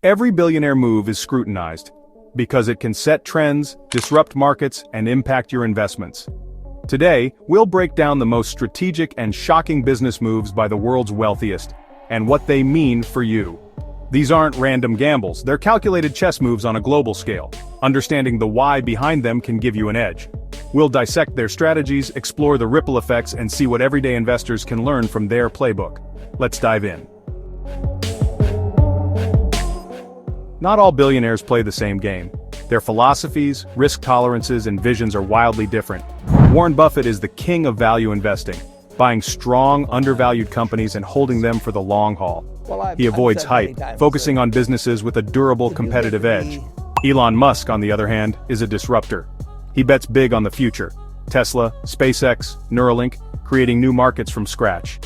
Every billionaire move is scrutinized because it can set trends, disrupt markets, and impact your investments. Today, we'll break down the most strategic and shocking business moves by the world's wealthiest, and what they mean for you. These aren't random gambles, they're calculated chess moves on a global scale. Understanding the why behind them can give you an edge. We'll dissect their strategies, explore the ripple effects, and see what everyday investors can learn from their playbook. Let's dive in. Not all billionaires play the same game. Their philosophies, risk tolerances, and visions are wildly different. Warren Buffett is the king of value investing, buying strong, undervalued companies and holding them for the long haul. He avoids hype, focusing on businesses with a durable competitive edge. Elon Musk, on the other hand, is a disruptor. He bets big on the future. Tesla, SpaceX, Neuralink, creating new markets from scratch.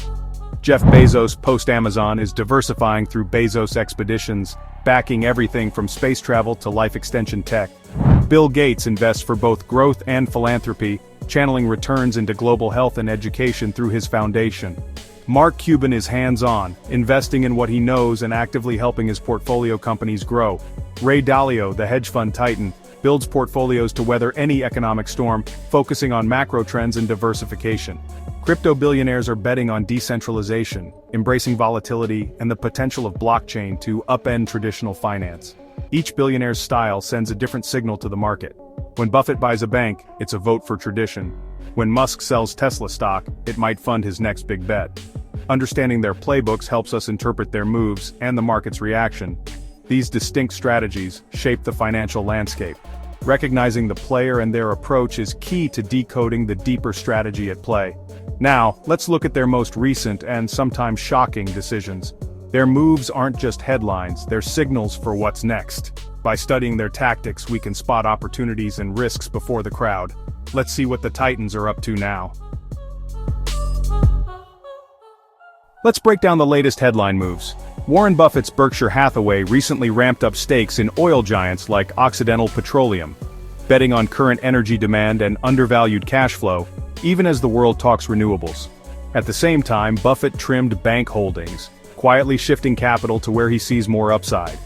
Jeff Bezos, post-Amazon, is diversifying through Bezos Expeditions, backing everything from space travel to life extension tech. Bill Gates invests for both growth and philanthropy, channeling returns into global health and education through his foundation. Mark Cuban is hands-on, investing in what he knows and actively helping his portfolio companies grow. Ray Dalio, the hedge fund titan, builds portfolios to weather any economic storm, focusing on macro trends and diversification. Crypto billionaires are betting on decentralization, embracing volatility and the potential of blockchain to upend traditional finance. Each billionaire's style sends a different signal to the market. When Buffett buys a bank, it's a vote for tradition. When Musk sells Tesla stock, it might fund his next big bet. Understanding their playbooks helps us interpret their moves and the market's reaction. These distinct strategies shape the financial landscape. Recognizing the player and their approach is key to decoding the deeper strategy at play. Now, let's look at their most recent and sometimes shocking decisions. Their moves aren't just headlines, they're signals for what's next. By studying their tactics, we can spot opportunities and risks before the crowd. Let's see what the titans are up to now. Let's break down the latest headline moves. Warren Buffett's Berkshire Hathaway recently ramped up stakes in oil giants like Occidental Petroleum, betting on current energy demand and undervalued cash flow, even as the world talks renewables. At the same time, Buffett trimmed bank holdings, quietly shifting capital to where he sees more upside.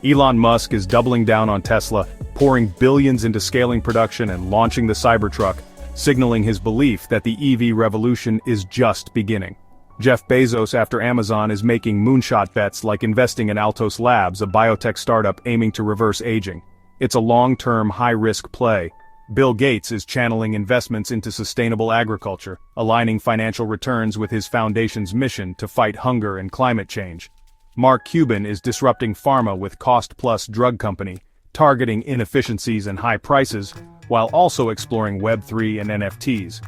Elon Musk is doubling down on Tesla, pouring billions into scaling production and launching the Cybertruck, signaling his belief that the EV revolution is just beginning. Jeff Bezos, after Amazon, is making moonshot bets like investing in Altos Labs, a biotech startup aiming to reverse aging. It's a long-term, high-risk play. Bill Gates is channeling investments into sustainable agriculture, aligning financial returns with his foundation's mission to fight hunger and climate change. Mark Cuban is disrupting pharma with cost-plus drug company, targeting inefficiencies and high prices, while also exploring Web3 and NFTs.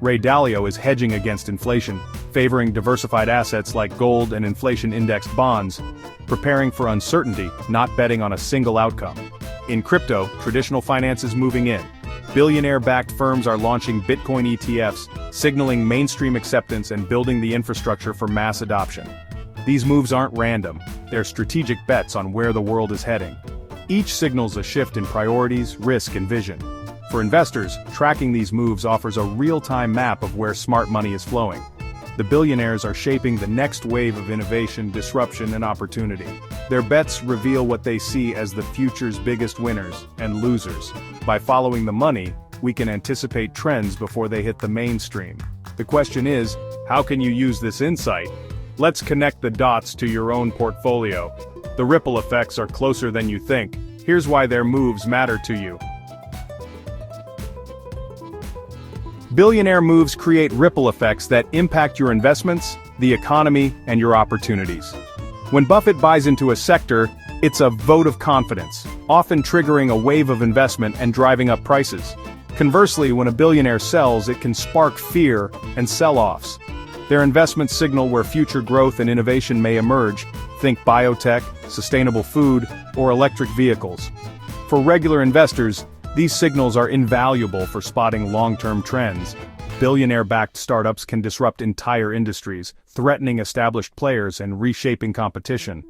Ray Dalio is hedging against inflation, favoring diversified assets like gold and inflation-indexed bonds, preparing for uncertainty, not betting on a single outcome. In crypto, traditional finance is moving in. Billionaire-backed firms are launching Bitcoin ETFs, signaling mainstream acceptance and building the infrastructure for mass adoption. These moves aren't random, they're strategic bets on where the world is heading. Each signals a shift in priorities, risk, and vision. For investors, tracking these moves offers a real-time map of where smart money is flowing. The billionaires are shaping the next wave of innovation, disruption, and opportunity. Their bets reveal what they see as the future's biggest winners and losers. By following the money, we can anticipate trends before they hit the mainstream. The question is, how can you use this insight? Let's connect the dots to your own portfolio. The ripple effects are closer than you think. Here's why their moves matter to you. Billionaire moves create ripple effects that impact your investments, the economy, and your opportunities. When Buffett buys into a sector, it's a vote of confidence, often triggering a wave of investment and driving up prices. Conversely, when a billionaire sells, it can spark fear and sell-offs. Their investments signal where future growth and innovation may emerge. Think biotech, sustainable food, or electric vehicles. For regular investors, these signals are invaluable for spotting long-term trends. Billionaire-backed startups can disrupt entire industries, threatening established players and reshaping competition.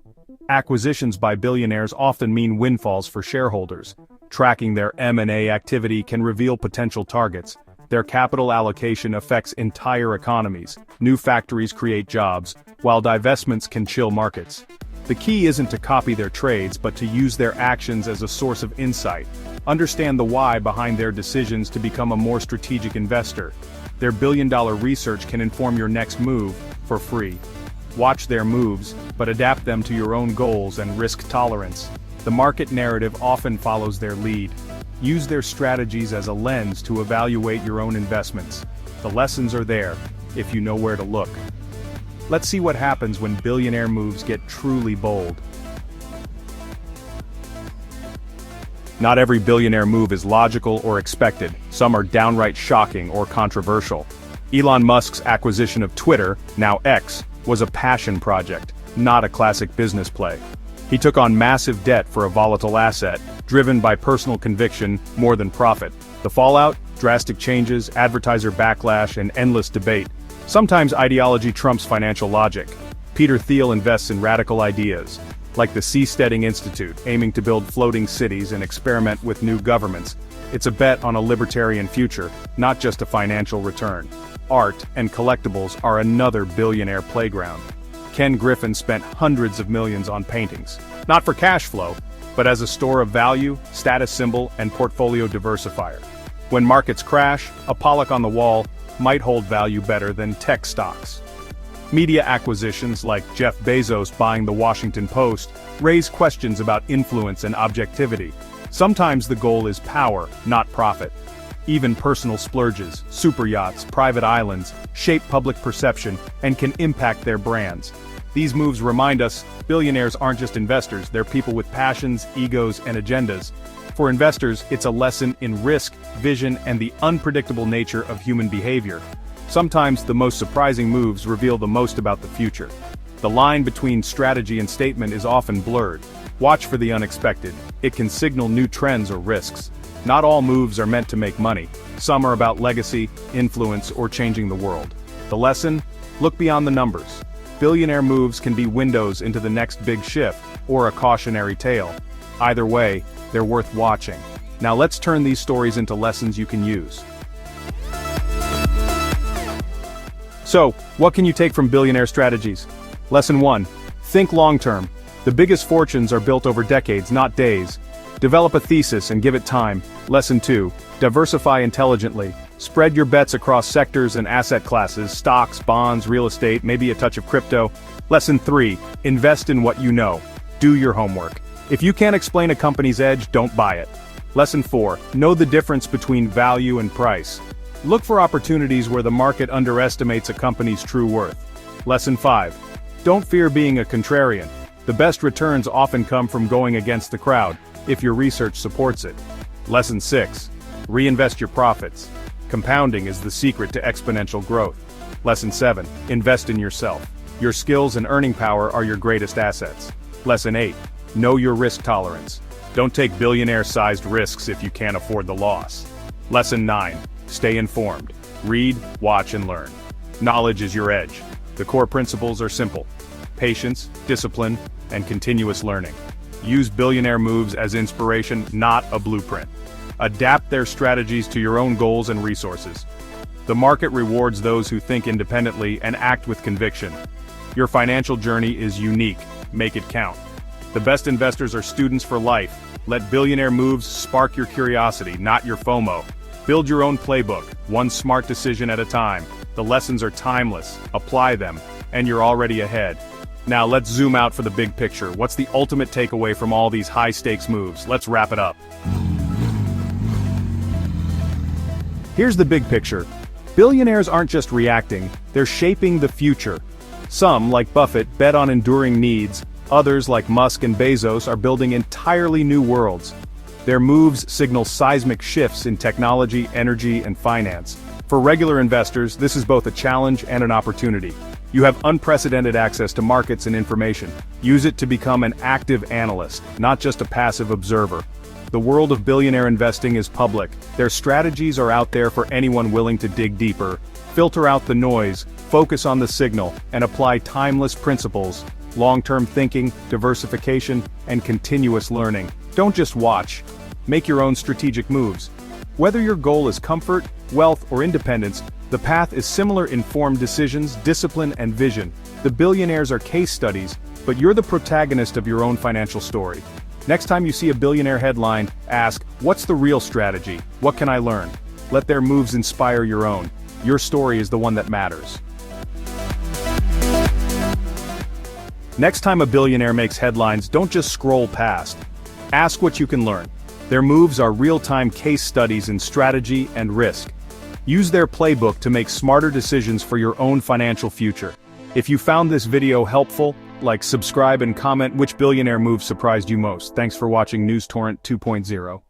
Acquisitions by billionaires often mean windfalls for shareholders. Tracking their M&A activity can reveal potential targets. Their capital allocation affects entire economies. New factories create jobs, while divestments can chill markets. The key isn't to copy their trades but to use their actions as a source of insight. Understand the why behind their decisions to become a more strategic investor. Their billion-dollar research can inform your next move, for free. Watch their moves, but adapt them to your own goals and risk tolerance. The market narrative often follows their lead. Use their strategies as a lens to evaluate your own investments. The lessons are there, if you know where to look. Let's see what happens when billionaire moves get truly bold. Not every billionaire move is logical or expected. Some are downright shocking or controversial. Elon Musk's acquisition of Twitter, now X, was a passion project, not a classic business play. He took on massive debt for a volatile asset, driven by personal conviction more than profit. The fallout? Drastic changes, advertiser backlash, and endless debate. Sometimes ideology trumps financial logic. Peter Thiel invests in radical ideas, like the Seasteading Institute, aiming to build floating cities and experiment with new governments. It's a bet on a libertarian future, not just a financial return. Art and collectibles are another billionaire playground. Ken Griffin spent hundreds of millions on paintings, not for cash flow, but as a store of value, status symbol, and portfolio diversifier. When markets crash, a Pollock on the wall might hold value better than tech stocks. Media acquisitions like Jeff Bezos buying the Washington Post raise questions about influence and objectivity. Sometimes the goal is power, not profit. Even personal splurges, super yachts, private islands, shape public perception and can impact their brands. These moves remind us, billionaires aren't just investors, they're people with passions, egos, and agendas. For investors, it's a lesson in risk, vision, and the unpredictable nature of human behavior. Sometimes the most surprising moves reveal the most about the future. The line between strategy and statement is often blurred. Watch for the unexpected. It can signal new trends or risks. Not all moves are meant to make money. Some are about legacy, influence, or changing the world. The lesson? Look beyond the numbers. Billionaire moves can be windows into the next big shift, or a cautionary tale. Either way, they're worth watching. Now let's turn these stories into lessons you can use. So, what can you take from billionaire strategies? Lesson 1. Think long-term. The biggest fortunes are built over decades, not days. Develop a thesis and give it time. Lesson 2. Diversify intelligently. Spread your bets across sectors and asset classes, stocks, bonds, real estate, maybe a touch of crypto. Lesson 3. Invest in what you know. Do your homework. If you can't explain a company's edge, don't buy it. Lesson 4. Know the difference between value and price. Look for opportunities where the market underestimates a company's true worth. Lesson 5. Don't fear being a contrarian. The best returns often come from going against the crowd, if your research supports it. Lesson 6. Reinvest your profits. Compounding is the secret to exponential growth. Lesson 7. Invest in yourself. Your skills and earning power are your greatest assets. Lesson 8. Know your risk tolerance. Don't take billionaire-sized risks if you can't afford the loss. Lesson 9. Stay informed. Read, watch, and learn. Knowledge is your edge. The core principles are simple: patience, discipline, and continuous learning. Use billionaire moves as inspiration, not a blueprint. Adapt their strategies to your own goals and resources. The market rewards those who think independently and act with conviction. Your financial journey is unique. Make it count. The best investors are students for life. Let billionaire moves spark your curiosity, not your FOMO. Build your own playbook, one smart decision at a time. The lessons are timeless. Apply them, and you're already ahead. Now let's zoom out for the big picture. What's the ultimate takeaway from all these high-stakes moves? Let's wrap it up. Here's the big picture. Billionaires aren't just reacting, they're shaping the future. Some, like Buffett, bet on enduring needs. Others, like Musk and Bezos, are building entirely new worlds. Their moves signal seismic shifts in technology, energy, and finance. For regular investors, this is both a challenge and an opportunity. You have unprecedented access to markets and information. Use it to become an active analyst, not just a passive observer. The world of billionaire investing is public. Their strategies are out there for anyone willing to dig deeper. Filter out the noise, focus on the signal, and apply timeless principles: long-term thinking, diversification, and continuous learning. Don't just watch. Make your own strategic moves. Whether your goal is comfort, wealth, or independence, the path is similar: informed decisions, discipline, and vision. The billionaires are case studies, But you're the protagonist of your own financial story. Next time you see a billionaire headline, ask, what's the real strategy? What can I learn? Let their moves inspire your own. Your story is the one that matters. Next time a billionaire makes headlines, don't just scroll past. Ask what you can learn. Their moves are real-time case studies in strategy and risk. Use their playbook to make smarter decisions for your own financial future. If you found this video helpful, like, subscribe and comment which billionaire move surprised you most. Thanks for watching News Torrent 2.0.